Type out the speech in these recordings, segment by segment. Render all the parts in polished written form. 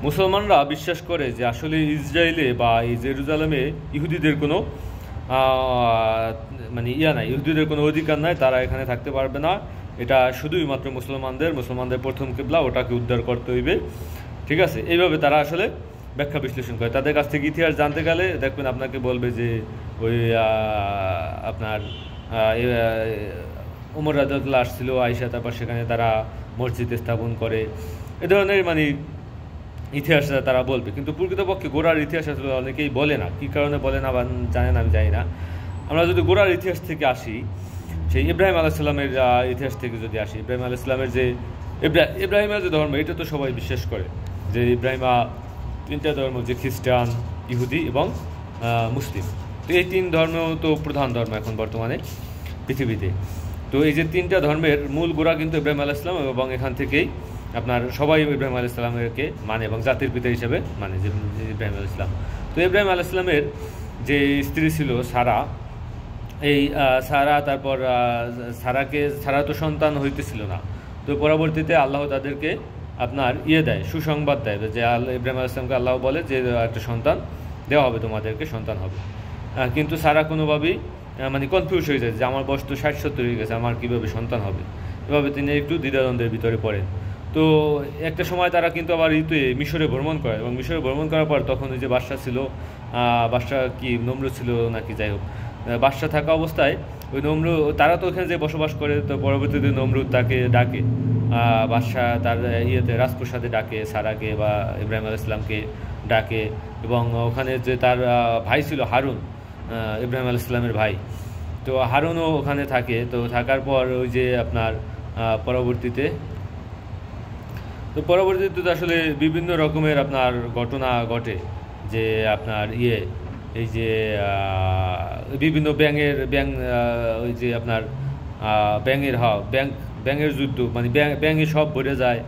মুসলমানরা বিশ্বাস করে যে আসলে ইসরায়েলে বা এই জেরুজালেমে ইহুদিদের কোনো মানে নাই, ইহুদিদের কোনো অধিকার নাই, তারা এখানে থাকতে পারবে না। এটা শুধুই মাত্র মুসলমানদের প্রথম কিবলা, ওটাকে উদ্ধার করতে হইবে। ঠিক আছে, এইভাবে তারা আসলে ব্যাখ্যা বিশ্লেষণ করে। তাদের কাছ থেকে ইতিহাস জানতে গেলে দেখবেন আপনাকে বলবে যে ওই আপনার উমর রাদিয়াল্লাহু আসছিল, আয়েশা, তারপর সেখানে তারা মসজিদ স্থাপন করে, এ ধরনের মানে ইতিহাস তারা বলবে। কিন্তু প্রকৃতপক্ষে গোড়ার ইতিহাস আসলে অনেকেই বলে না, কী কারণে বলে না বা জানেন আমি জানি না। আমরা যদি গোড়ার ইতিহাস থেকে আসি, সেই ইব্রাহিম আলাইহিসসালামের ইতিহাস থেকে যদি আসি, ইব্রাহিম আলাইহিসসালামের যে ইব্রাহিমের যে ধর্ম, এটা তো সবাই বিশ্বাস করে যে ইব্রাহিমা তিনটা ধর্ম, যে খ্রিস্টান, ইহুদি এবং মুসলিম। তো এই তিন ধর্ম তো প্রধান ধর্ম এখন বর্তমানে পৃথিবীতে। তো এই যে তিনটা ধর্মের মূল গোড়া কিন্তু ইব্রাহিম আলাইহিসসালাম, এবং এখান থেকেই আপনার সবাই ইব্রাহিম আলাইহিসসালামকে মানে এবং জাতির পিতা হিসেবে মানে যে ইব্রাহিম আলাইহিসসালাম। তো ইব্রাহিম আলাইহিসসালামের যে স্ত্রী ছিল সারা, এই সারা, তারপর সারা তো সন্তান হইতেছিল না। তো পরবর্তীতে আল্লাহ তাদেরকে আপনার দেয়, সুসংবাদ দেয়, যে ইব্রাহিম আলাইহিসসালামকে আল্লাহ বলে যে একটা সন্তান দেওয়া হবে, তোমাদেরকে সন্তান হবে। কিন্তু সারা কোনোভাবেই মানে কনফিউজ হয়ে যায় যে আমার বয়স তো 60-70 হয়ে গেছে, আমার কীভাবে সন্তান হবে। এভাবে তিনি একটু দ্বিধাদ্বন্দ্বের ভিতরে পড়েন। তো একটা সময় তারা কিন্তু আবার মিশরে ভ্রমণ করে, এবং মিশরে ভ্রমণ করার পর তখন ওই যে বাদশা ছিল, বাদশা কি নমরুদ ছিল নাকি, যাই হোক, বাদশা থাকা অবস্থায় ওই নমরুদ, তারা তো ওখানে যে বসবাস করে, তো পরবর্তীতে নমরুদ তাকে ডাকে, বাদশা তার রাজপ্রসাদে ডাকে সারাকে বা ইব্রাহিম আলাইহিসসালামকে ডাকে। এবং ওখানে যে তার ভাই ছিল হারুন, ইব্রাহিম আলাইহিসসালামের ভাই, তো হারুনও ওখানে থাকে। তো থাকার পর ওই যে আপনার পরবর্তীতে তো আসলে বিভিন্ন রকমের আপনার ঘটনা ঘটে, যে আপনার এই যে বিভিন্ন ওই যে আপনার ব্যাঙের যুদ্ধ, মানে ব্যাঙে সব ভরে যায়,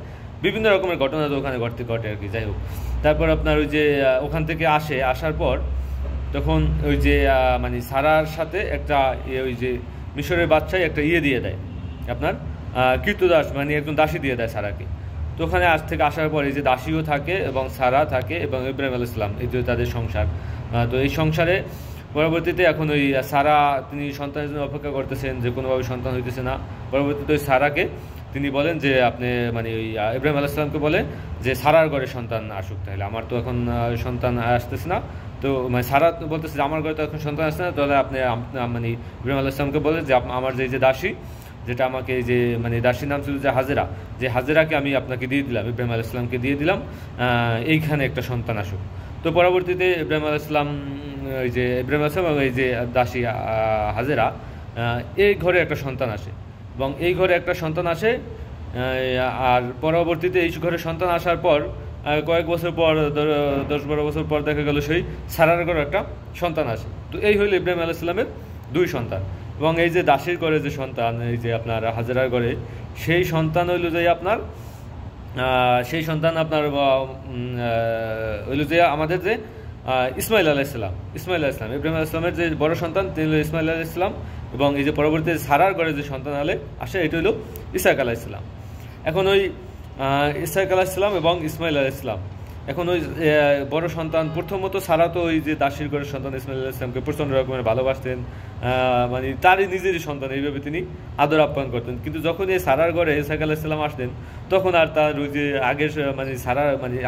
বিভিন্ন রকমের ঘটনা তো ওখানে ঘটে আর কি। যাই হোক, তারপর আপনার ওই যে ওখান থেকে আসার পর তখন ওই যে মানে সারার সাথে একটা ওই যে মিশরের বাদশাহ একটা দিয়ে দেয়, আপনার কৃতদাস, মানে একজন দাসী দিয়ে দেয় সারাকে। তো ওখানে আসার পর এই যে দাসীও থাকে এবং সারা থাকে এবং ইব্রাহিম আলাইহিসসালাম, এই যে তাদের সংসার। তো এই সংসারে পরবর্তীতে এখন ওই সারা, তিনি সন্তানের জন্য অপেক্ষা করতেছেন, যে কোনোভাবে সন্তান হইতেছে না। পরবর্তীতে ওই সারাকে তিনি বলেন যে আপনি মানে ওই ইব্রাহিম আলাইহিসসালামকে বলে যে সারার ঘরে সন্তান আসুক, তাহলে আমার তো এখন সন্তান আসতেছে না। তো মানে সারা বলতেছে যে আমার ঘরে তো এখন সন্তান আসছে না, তাহলে আপনি মানে ইব্রাহিম আলাইহিসসালামকে বলে যে আমার যে দাসী, যেটা আমাকে যে মানে দাসীর নাম ছিল যে হাজেরাকে আমি আপনাকে দিয়ে দিলাম, ইব্রাহিম আলাইহিসসালামকে দিয়ে দিলাম, এইখানে একটা সন্তান আসুক। তো পরবর্তীতে ইব্রাহিম আলাইহিসসালাম, এই যে ইব্রাহিম আলাইহিসসালাম এবং এই যে দাসী হাজেরা, এই ঘরে একটা সন্তান আসে, এবং এই ঘরে একটা সন্তান আসে। আর পরবর্তীতে এই ঘরে সন্তান আসার পর কয়েক বছর পর, 10-12 বছর পর দেখা গেল সেই সারার ঘরে একটা সন্তান আসে। তো এই হইল ইব্রাহিম আলাইহিসসালামের 2 সন্তান। এবং এই যে দাসীর ঘরে যে সন্তান, এই যে আপনার হাজেরার ঘরে, সেই সন্তান হইল যে আপনার হইল যে আমাদের যে ইসমাইল আলাইহিসসালাম, ইব্রাহিম আলাইহিসসালামের যে বড় সন্তান তিনি হল ইসমাইল আলাইহিসসালাম। এবং এই যে পরবর্তীতে সারার ঘরে যে সন্তান আসে, এটা হইল ইসহাক আলাইহিসসালাম। এখন ওই ইসহাক আলাইহিসসালাম এবং ইসমাইল আলাইহিসসালাম, এখন ওই বড় সন্তান, প্রথমত সারা তো ওই যে দাসীর ঘরের সন্তান ইসমাইল আলাইহিসসালামকে প্রচণ্ড রকমের ভালোবাসতেন, মানে তারই নিজেরই সন্তান, এইভাবে তিনি আদর আপ্যায়ন করতেন। কিন্তু যখন এই সারার ঘরে ইসহাক আলাইহিসসালাম আসতেন, তখন আর তার ওই যে আগের মানে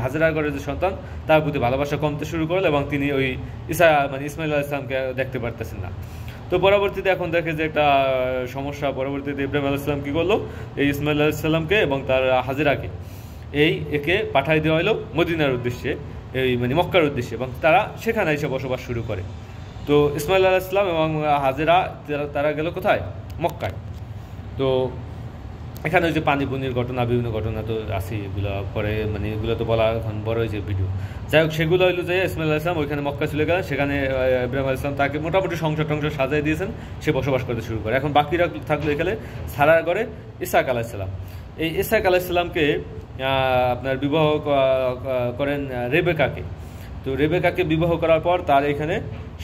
হাজেরার ঘরের যে সন্তান, তার প্রতি ভালোবাসা কমতে শুরু করলো, এবং তিনি ওই ইসমাইল আলাইহিসসালামকে দেখতে পারতেছেন না। তো পরবর্তীতে এখন দেখে যে একটা সমস্যা, পরবর্তীতে ইব্রাহিম আলাইহিসসালাম কী করলো, এই ইসমাইল আলাইহিসসালামকে এবং তার হাজেরাকে একে পাঠাই দেওয়া হলো মদিনার উদ্দেশ্যে, এই মানে মক্কার উদ্দেশ্যে, এবং তারা সেখানে এসে বসবাস শুরু করে। তো ইসমাইল আলাইহিসসালাম এবং হাজেরা তারা গেল কোথায়, মক্কায়। তো এখানে ওই যে পানি পুনির ঘটনা, বিভিন্ন ঘটনা তো আছে, এগুলো পরে মানে এগুলো তো বলা এখন বড় হয়েছে ভিডিও। যাই হোক, সেগুলো হইলো যে ইসমাইল আলাইহিসসালাম ওইখানে মক্কা চলে গেলেন, সেখানে ইব্রাহিম আলাইহিসসালাম তাকে মোটামুটি সংসার সাজাই দিয়েছেন, সে বসবাস করতে শুরু করে। এখন বাকিরা থাকলো এখানে সারার ঘরে ইসহাক আলাইহিসসালাম। এই ইসহাক আলাইহিসসালামকে আপনার বিবাহ করেন রেবেকাকে। তো রেবেকাকে বিবাহ করার পর তার এখানে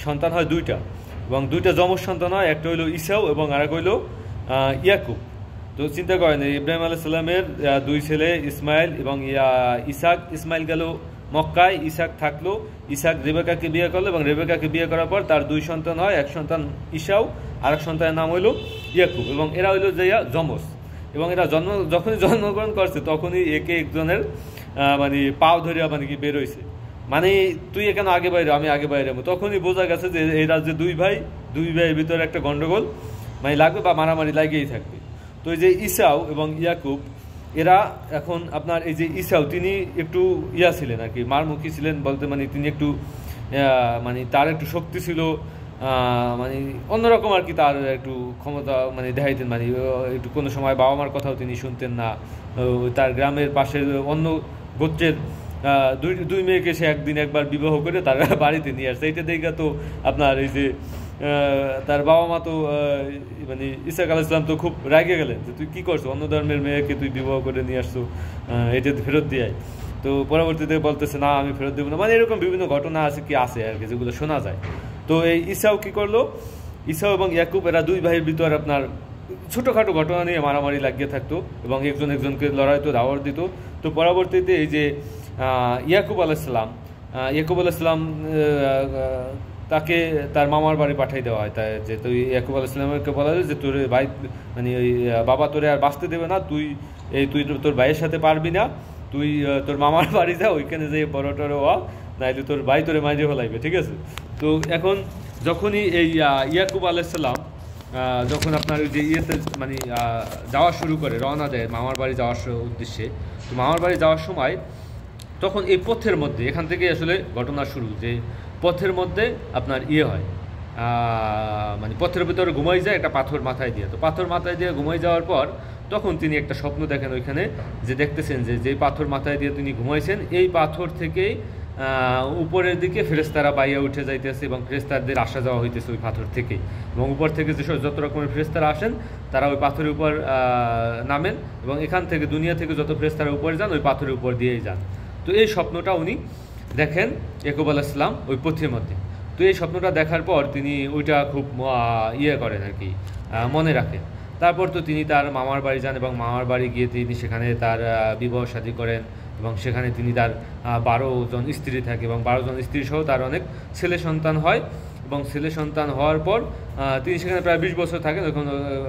সন্তান হয় 2টা, এবং 2টা যমজ সন্তান হয়, একটা হইল ঈসাও এবং আরেক হইল ইয়াকুব। তো চিন্তা করেন ইব্রাহিম আলাইহিস সালামের দুই ছেলে ইসমাইল এবং ইসাক। ইসমাইল গেল মক্কায়, ইসাক থাকলো, ইসাক রেবেকাকে বিয়ে করলো এবং রেবেকাকে বিয়ে করার পর তার দুই সন্তান হয়, এক সন্তান ঈসাও, আর এক সন্তানের নাম হইল ইয়াকুব, এবং এরা হইল যে যমজ। এবং এরা যখনই জন্মগ্রহণ করছে তখনই একে একজনের মানে পাও ধরিয়া মানে কি বেরোইছে, মানে তুই এখানে আগে বাইরে আমি আগে বাইরে, তখনই বোঝা গেছে যে এই রাজ্যে দুই ভাইয়ের ভিতরে একটা গন্ডগোল মানে লাগবে বা মারামারি লাগিয়েই থাকবে। তো এই যে ঈসাও এবং ইয়াকুব এরা এখন আপনার এই যে ঈসাও তিনি একটু ছিলেন আর কি, মারমুখী ছিলেন বলতে, মানে তিনি একটু মানে তার একটু শক্তি ছিল, মানে অন্যরকম আর কি, তার একটু ক্ষমতা মানে দেখাইতেন, মানে একটু কোনো সময় বাবা মার কথাও তিনি শুনতেন না। তার গ্রামের পাশের অন্য গোত্রের দুই মেয়েকে সে একবার বিবাহ করে তার বাড়িতে নিয়ে আসছে। এইটা দেখে তো আপনার এই যে তার বাবা মা তো মানে ইসাক আলাইহিস সালাম তো খুব রাগে গেলেন যে তুই কী করছো, অন্য ধর্মের মেয়েকে তুই বিবাহ করে নিয়ে আসছো, এটা ফেরত দিয়ে আয়। তো পরবর্তীতে বলতেছে না আমি ফেরত দেবো না, মানে এরকম বিভিন্ন ঘটনা আছে আর কি যেগুলো শোনা যায়। তো এই ঈসাও কী করলো, ঈসাও এবং ইয়াকুব এরা দুই ভাইয়ের ভিতর আপনার ছোটোখাটো ঘটনা নিয়ে মারামারি লাগিয়ে থাকতো এবং একজনকে লড়াইতো, দাওয়ার দিত। তো পরবর্তীতে এই যে ইয়াকুব আলাইহিস সালাম তাকে তার মামার বাড়ি পাঠিয়ে দেওয়া হয়, তাই যে তুই ইয়াকুব আলাইহিস সালামকে বলা যায় যে তোর ভাই মানে ওই বাবা তোরে আর বাঁচতে দেবে না, তুই তোর ভাইয়ের সাথে পারবি না, তুই তোর মামার বাড়ি যা, ওইখানে যেয়ে বড় হওয়া, নাইলে তোর ভাই তোরে মাইরে ফেলাইবে, ঠিক আছে। তো এখন যখনই এই ইয়াকুব আলাইহিস সালাম যখন আপনার ওই যে মানে যাওয়া শুরু করে, রওনা দেয় মামার বাড়ি যাওয়ার উদ্দেশ্যে, তো মামার বাড়ি যাওয়ার সময় তখন এই পথের মধ্যে, এখান থেকে আসলে ঘটনা শুরু, যে পথের মধ্যে আপনার হয় মানে পথের ভিতরে ঘুমাই যায় একটা পাথর মাথায় দিয়ে। তো পাথর মাথায় দিয়ে ঘুমাই যাওয়ার পর তখন তিনি একটা স্বপ্ন দেখেন ওইখানে, যে দেখতেছেন যে পাথর মাথায় দিয়ে তিনি ঘুমাইছেন এই পাথর থেকেই উপরের দিকে ফেরেশতারা বাইয়া উঠে যাইতেছে এবং ফেরেশতাদের আসা যাওয়া হইতেছে ওই পাথর থেকে, এবং উপর থেকে যেসব যত রকমের ফেরেশতারা আসেন তারা ওই পাথরের উপর নামেন, এবং এখান থেকে দুনিয়া থেকে যত ফেরেশতারা উপরে যান ওই পাথরের উপর দিয়েই যান। তো এই স্বপ্নটা উনি দেখেন ইয়াকুব আলাইহিস সালাম ওই পথের মধ্যে। তো এই স্বপ্নটা দেখার পর তিনি ওইটা খুব করেন আর কি, মনে রাখেন। তারপর তো তিনি তার মামার বাড়ি যান এবং মামার বাড়ি গিয়ে তিনি সেখানে তার বিবাহ শাদী করেন, এবং সেখানে তিনি তার 12 জন স্ত্রী থাকে এবং 12 জন স্ত্রী সহ তার অনেক ছেলে সন্তান হয়, এবং ছেলে সন্তান হওয়ার পর তিনি সেখানে প্রায় 20 বছর থাকেন,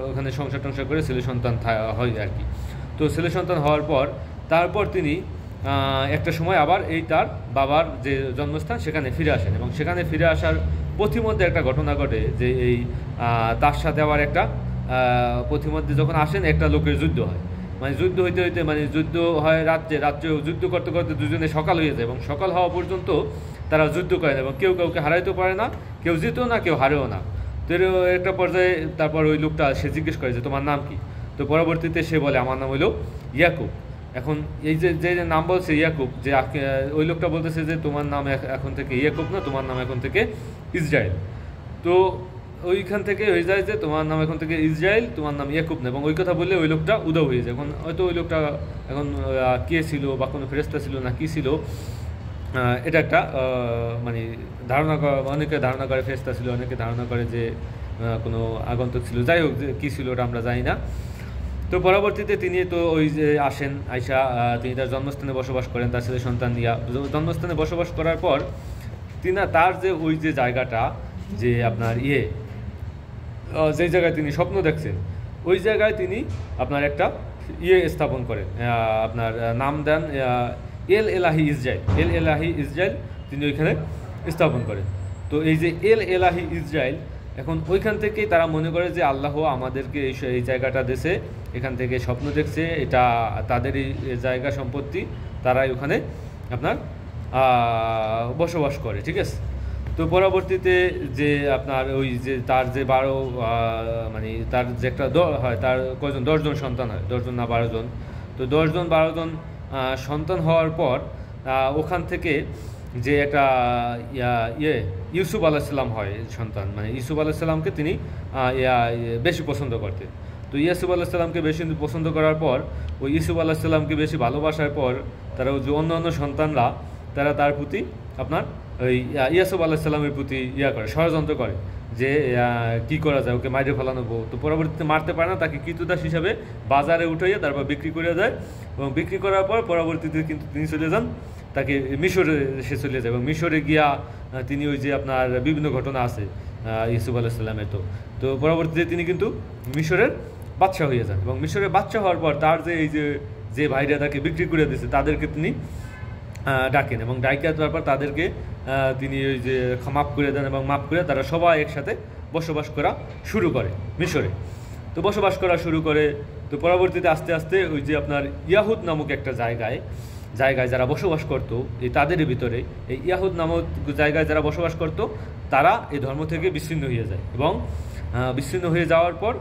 ওখানে সংসার টংসার করে ছেলে সন্তান হয় আর কি। তো ছেলে সন্তান হওয়ার পর তারপর তিনি একটা সময় আবার এই তার বাবার যে জন্মস্থান সেখানে ফিরে আসেন, এবং সেখানে ফিরে আসার পথিমধ্যে একটা ঘটনা ঘটে যে এই তার সাথে আবার একটা পথিমধ্যে যখন আসেন একটা লোকের যুদ্ধ হয়, মানে যুদ্ধ হইতে মানে যুদ্ধ হয় রাত্রেও যুদ্ধ করতে করতে দুজনে সকাল হয়ে যায়, এবং সকাল হওয়া পর্যন্ত তারা যুদ্ধ করেন এবং কেউ কাউকে হারাইতেও পারে না, কেউ জিতেও না, কেউ হারেও না। তো একটা পর্যায়ে তারপর ওই লোকটা সে জিজ্ঞেস করে যে তোমার নাম কি? তো পরবর্তীতে সে বলে আমার নাম হলো ইয়াকুব। এখন এই যে নাম বলছে ইয়াকুব, যে ওই লোকটা বলতেছে যে তোমার নাম এখন থেকে ইয়াকুব না, তোমার নাম এখন থেকে ইসরায়েল। তো ওইখান থেকে হয়ে যায় যে তোমার নাম এখন থেকে ইসরায়েল, তোমার নাম ইয়াকুব না, এবং ওই কথা বললে ওই লোকটা উদাও হয়ে যায়। এখন হয়তো ওই লোকটা এখন কে ছিল বা কোনো ফেরেশতা ছিল না কি ছিল, এটা একটা মানে ধারণা করা, অনেকে ধারণা করে ফেরেশতা ছিল, অনেকে ধারণা করে যে কোনো আগন্তুক ছিল, যাই হোক যে কী ছিল ওটা আমরা জানি না। তো পরবর্তীতে তিনি তো ওই যে আসেন আইসা তিনি তার জন্মস্থানে বসবাস করেন তার ছেলে সন্তান নিয়ে। জন্মস্থানে বসবাস করার পর তার যে ওই যে জায়গাটা যে আপনার যেই জায়গায় তিনি স্বপ্ন দেখছেন ওই জায়গায় তিনি আপনার একটা স্থাপন করেন, আপনার নাম দেন এল এলাহি ইসরায়েল তিনি ওইখানে স্থাপন করেন। তো এই যে এল এলাহি ইসরায়েল, এখন ওইখান থেকেই তারা মনে করে যে আল্লাহ আমাদেরকে এই জায়গাটা দেশে, এখান থেকে স্বপ্ন দেখছে, এটা তাদেরই জায়গা সম্পত্তি, তারাই ওখানে আপনার বসবাস করে, ঠিক আছে। তো পরবর্তীতে যে আপনার ওই যে তার যে 12 মানে তার যে একটা হয় তার কয়জন 10 জন সন্তান হয়, 10 জন না 12 জন। তো 10 জন 12 জন সন্তান হওয়ার পর ওখান থেকে যে একটা ইউসুফ আলাইহিস সালাম হয় সন্তান, মানে ইউসুফ আলাইহিস সালামকে তিনি বেশি পছন্দ করতেন। তো ইউসুফ আলাইহিস সালামকে বেশি পছন্দ করার পর ওই ইউসুফ আলাইহিস সালামকে বেশি ভালোবাসার পর তারা যে অন্য সন্তানরা তারা তার প্রতি আপনার ওই ইয়াসুব আলাইসাল্লামের প্রতি করে, ষড়যন্ত্র করে যে কি করা যায়, ওকে মাইরে ফেলানো। তো পরবর্তীতে মারতে পারে না, তাকে কৃতদাস হিসাবে বাজারে উঠাইয়া তারপর বিক্রি করে যায়, এবং বিক্রি করার পর পরবর্তীতে কিন্তু তিনি চলে যান, তাকে মিশরে সে চলে যায়, এবং মিশরে গিয়া তিনি ওই যে আপনার বিভিন্ন ঘটনা আছে ইউসুফ আলাইসাল্লামের, তো পরবর্তীতে তিনি কিন্তু মিশরের বাদশা হয়ে যান, এবং মিশরের বাদশা হওয়ার পর তার যে এই যে ভাইরা তাকে বিক্রি করে দিয়েছে তাদেরকে তিনি ডাকেন, এবং ডাইকে তারপর তাদেরকে তিনি ওই যে মাফ করে দেন, এবং মাফ করে তারা সবাই একসাথে বসবাস করা শুরু করে মিশরে। তো বসবাস করা শুরু করে, তো পরবর্তীতে আস্তে আস্তে ওই যে আপনার ইয়াহুদ নামক একটা জায়গায় যারা বসবাস করতো, এই তাদের ভিতরে এই ইয়াহুদ নামক জায়গায় যারা বসবাস করতো তারা এই ধর্ম থেকে বিচ্ছিন্ন হয়ে যায়, এবং বিচ্ছিন্ন হয়ে যাওয়ার পর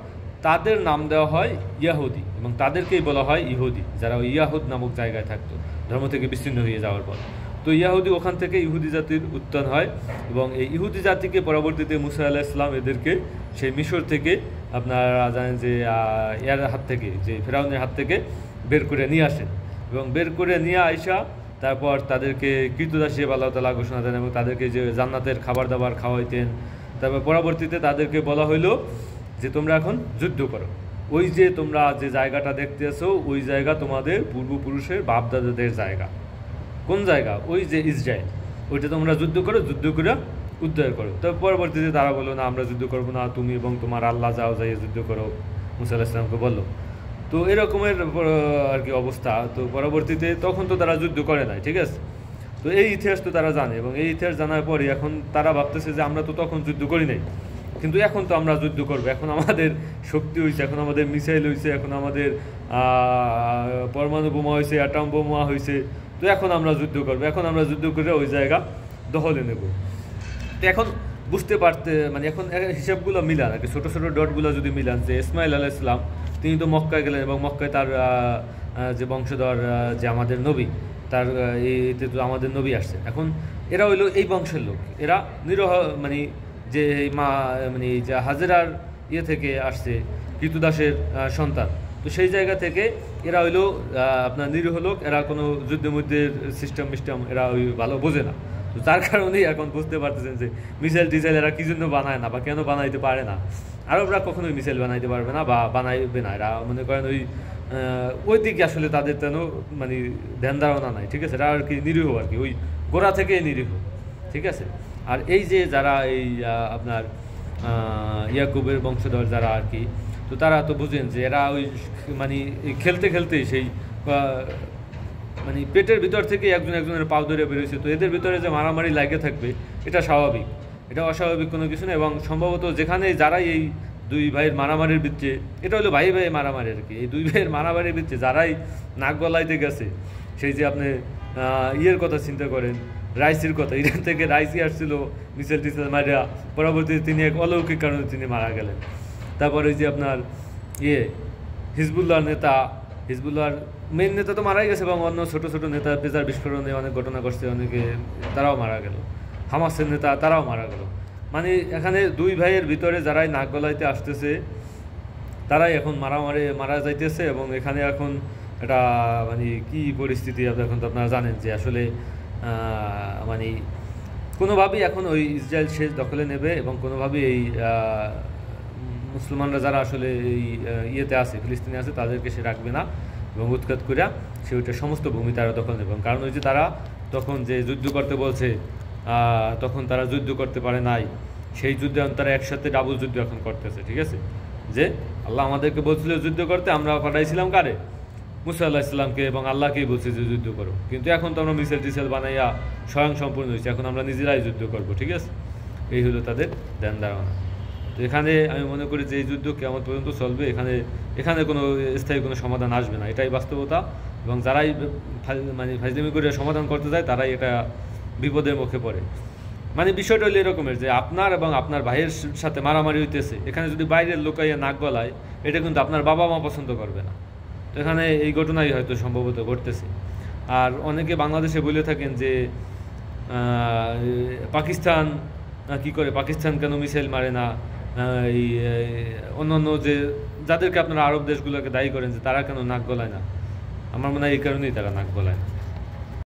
তাদের নাম দেওয়া হয় ইয়াহুদি, এবং তাদেরকেই বলা হয় ইহুদি, যারা ওই ইয়াহুদ নামক জায়গায় থাকতো ধর্ম থেকে বিচ্ছিন্ন হয়ে যাওয়ার পর। তো ইয়াহুদি, ওখান থেকে ইহুদি জাতির উত্থান হয়, এবং এই ইহুদি জাতিকে পরবর্তীতে মুসা আলাইহিস সালাম এদেরকে সেই মিশর থেকে আপনারা জানেন যে ইয়ার হাত থেকে, যে ফেরাউনের হাত থেকে বের করে নিয়ে আসেন, এবং বের করে নিয়ে আইসা তারপর তাদেরকে কৃতদাস হিসেবে আল্লাহ তাআলা ঘোষণা দেন, এবং তাদেরকে যে জান্নাতের খাবার দাবার খাওয়াইতেন। তারপর পরবর্তীতে তাদেরকে বলা হইলো যে তোমরা এখন যুদ্ধ করো, ওই যে তোমরা যে জায়গাটা দেখতেছো ওই জায়গা তোমাদের পূর্বপুরুষের বাপদাদাদের জায়গা। কোন জায়গা? ওই যে ইসরায়েল, ওইটা তোমরা যুদ্ধ করো, যুদ্ধ করে উদ্ধার করো। তো পরবর্তীতে তারা বললো না, আমরা যুদ্ধ করবো না, তুমি এবং তোমার আল্লাহ যাও, যাইয়ে যুদ্ধ করো, মুসা আলাইহিস সালামকে বললো। তো এরকমের আর কি অবস্থা। তো পরবর্তীতে তখন তো তারা যুদ্ধ করে নাই, ঠিক আছে। তো এই ইতিহাস তো তারা জানে, এবং এই ইতিহাস জানার পরে এখন তারা ভাবতেছে যে আমরা তো তখন যুদ্ধ করি নাই, কিন্তু এখন তো আমরা যুদ্ধ করবো, এখন আমাদের শক্তি হয়েছে, এখন আমাদের মিসাইল হয়েছে, এখন আমাদের পরমাণু বোমা হয়েছে, অ্যাটম বোমা হয়েছে, তো এখন আমরা যুদ্ধ করবো, এখন আমরা যুদ্ধ করে ওই জায়গা দখলে নেব। তো এখন বুঝতে পারতে মানে এখন হিসাবগুলো মিলান আর কি, ছোটো ছোটো ডটগুলো যদি মিলান, যে ইসমাইল আলাইহিস সালাম তিনি তো মক্কায় গেলেন, এবং মক্কায় তার যে বংশধর যে আমাদের নবী, তার এইতে তো আমাদের নবী আসছে। এখন এরা হইলো এই বংশের লোক, এরা নিরহ মানে যে মানে যে হাজেরার থেকে আসছে, কৃতদাসের সন্তান। তো সেই জায়গা থেকে এরা হইলো আপনার নিরীহ লোক, এরা কোনো যুদ্ধের সিস্টেম এরা ওই ভালো বোঝে না। তো তার কারণেই এখন বুঝতে পারতেছেন যে মিসাইল টিসাইল এরা কী জন্য বানায় না, বা কেন বানাইতে পারে না। আরবরা কখনোই মিসাইল বানাইতে পারবে না বা বানাইবে না, এরা মনে করেন ওই দিকে আসলে তাদের তেন মানে ধ্যান ধারণা নাই, ঠিক আছে। এরা আর কি নিরীহ, আর কি ওই গোড়া থেকেই নিরীহ, ঠিক আছে। আর এই যে যারা এই আপনার ইয়াকুবের বংশধর যারা আর কি, তো তারা তো বুঝেন যে এরা ওই মানে খেলতে খেলতে সেই মানে পেটের ভিতর থেকে একজনের পাও ধরে বেরোয়েছে। তো এদের ভিতরে যে মারামারি লাগে থাকবে এটা স্বাভাবিক, এটা অস্বাভাবিক কোনো কিছু না। এবং সম্ভবত যেখানে যারাই এই দুই ভাইয়ের মারামারির ভিত্তি, এটা হলো ভাই ভাই মারামারি আর কি, এই দুই ভাইয়ের মারামারির ভিত্তি যারাই নাক গলাইতে গেছে, সেই যে আপনি ইয়ের কথা চিন্তা করেন, রাইসির কথা, ইরান থেকে রাইসি আসছিল মিসাইল টিসাইল মারিয়া, পরবর্তীতে তিনি এক অলৌকিক কারণে তিনি মারা গেলেন। তারপর ওই যে আপনার হিজবুল্লাহর নেতা, হিজবুল্লাহর মেইন নেতা তো মারাই গেছে, এবং অন্য ছোটো ছোটো নেতা পেজার বিস্ফোরণে অনেক ঘটনা ঘটছে, অনেকে তারাও মারা গেল, হামাসের নেতা তারাও মারা গেল। মানে এখানে দুই ভাইয়ের ভিতরে যারাই নাক গলাইতে আসতেছে তারাই এখন মারা যাইতেছে, এবং এখানে এখন এটা মানে কি পরিস্থিতি এখন তো আপনারা জানেন যে আসলে মানে কোনোভাবেই এখন ওই ইসরায়েল শেষ দখলে নেবে, এবং কোনোভাবেই এই মুসলমানরা যারা আসলে এই ইয়েতে আছে, ফিলিস্তিনে আছে, তাদেরকে সে রাখবে না, এবং উৎখাত করে সে ওইটা সমস্ত ভূমি তারা দখল নেবে। কারণ ওই যে তারা তখন যে যুদ্ধ করতে বলছে, তখন তারা যুদ্ধ করতে পারে নাই, সেই যুদ্ধে তারা একসাথে ডাবল যুদ্ধ এখন করতেছে, ঠিক আছে। যে আল্লাহ আমাদেরকে বলছিল যুদ্ধ করতে, আমরা পাঠাইছিলাম কারে? মুসা আল্লাহ ইসলামকে, এবং আল্লাহকেই বলছে যে যুদ্ধ করো। কিন্তু এখন তো আমরা মিসাইল টিসাইল বানাইয়া স্বয়ং সম্পূর্ণ হয়েছে, এখন আমরা নিজেরাই যুদ্ধ করব, ঠিক আছে। এই হলো তাদের ধ্যান ধারণা। তো এখানে আমি মনে করি যে এই যুদ্ধ কেমন পর্যন্ত চলবে, এখানে কোনো স্থায়ী কোনো সমাধান আসবে না, এটাই বাস্তবতা। এবং যারাই মানে ফাজলামি করে সমাধান করতে যায় তারাই এটা বিপদের মুখে পড়ে। মানে বিষয়টা হলো এরকমের যে আপনার এবং আপনার ভাইয়ের সাথে মারামারি হইতেছে, এখানে যদি বাইরের লোকাইয়া নাক গলায়, এটা কিন্তু আপনার বাবা মা পছন্দ করবে না। তো এখানে এই ঘটনাই হয়তো সম্ভবত ঘটতেছে। আর অনেকে বাংলাদেশে বলে থাকেন যে পাকিস্তান কি করে, পাকিস্তান কেন মিসাইল মারে না, এই অন্যান্য যে যাদেরকে আপনারা আরব দেশগুলোকে দায়ী করেন যে তারা কেন নাক গলায় না, আমার মনে হয় এই কারণেই তারা নাক গলায় না।